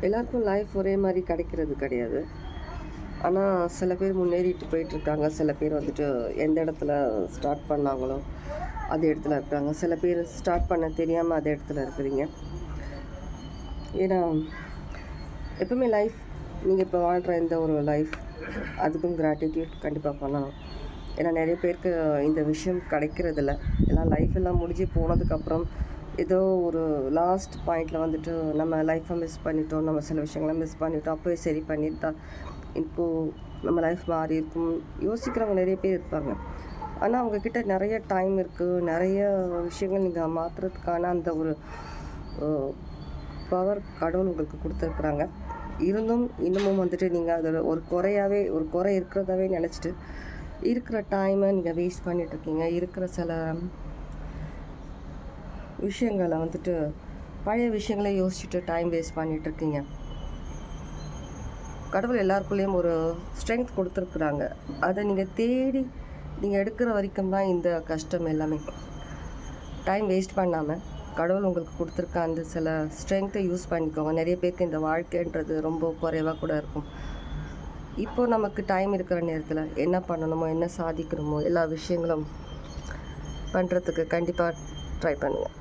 எல்லாருக்கும் லைஃப் ஒரே மாதிரி கிடைக்கிறது கிடையாது. ஆனால் சில பேர் முன்னேறிட்டு போயிட்டுருக்காங்க. சில பேர் வந்துட்டு எந்த இடத்துல ஸ்டார்ட் பண்ணாங்களோ அதே இடத்துல இருக்காங்க. சில பேர் ஸ்டார்ட் பண்ண தெரியாமல் அதே இடத்துல இருக்கிறீங்க. ஏன்னா எப்பவுமே லைஃப் நீங்கள் இப்போ வாழ்கிற இந்த ஒரு லைஃப் அதுக்கும் கிராட்டிடியூட் கண்டிப்பாக பண்ணணும். ஏன்னா நிறைய பேருக்கு இந்த விஷயம் கிடைக்கிறதில்ல. எல்லாம் லைஃப் எல்லாம் முடிஞ்சு போனதுக்கப்புறம் ஏதோ ஒரு லாஸ்ட் பாயிண்டில் வந்துட்டு நம்ம லைஃப்பை மிஸ் பண்ணிட்டோம், நம்ம சில விஷயங்களை மிஸ் பண்ணிட்டோம், அப்போவே சரி பண்ணிட்டா இப்போது நம்ம லைஃப் மாறி இருக்கும் யோசிக்கிறவங்க நிறைய பேர் இருப்பாங்க. ஆனால் அவங்கக்கிட்ட நிறைய டைம் இருக்குது, நிறைய விஷயங்கள் நீங்கள் மாற்றுறதுக்கான அந்த ஒரு பவர் கடவுள் உங்களுக்கு கொடுத்துருக்குறாங்க. இருந்தும் இன்னமும் வந்துட்டு நீங்கள் அதில் ஒரு குறை இருக்கிறதாவே நினச்சிட்டு இருக்கிற டைமை நீங்கள் வேஸ்ட் பண்ணிகிட்ருக்கீங்க. இருக்கிற சில விஷயங்களை வந்துட்டு பழைய விஷயங்களை யோசிச்சுட்டு டைம் வேஸ்ட் பண்ணிகிட்ருக்கீங்க. கடவுள் எல்லாருக்குள்ளேயும் ஒரு ஸ்ட்ரென்த் கொடுத்துருக்குறாங்க. அதை நீங்கள் தேடி நீங்கள் எடுக்கிற வரைக்கும் தான் இந்த கஷ்டம் எல்லாமே. டைம் வேஸ்ட் பண்ணாமல் கடவுள் உங்களுக்கு கொடுத்துருக்க அந்த சில ஸ்ட்ரென்த்தை யூஸ் பண்ணிக்கோங்க. நிறைய பேருக்கு இந்த வாழ்க்கைன்றது ரொம்ப குறைவாக கூட இருக்கும். இப்போது நமக்கு டைம் இருக்கிற நேரத்தில் என்ன பண்ணணுமோ, என்ன சாதிக்கணுமோ எல்லா விஷயங்களும் பண்ணுறதுக்கு கண்டிப்பாக ட்ரை பண்ணுங்கள்.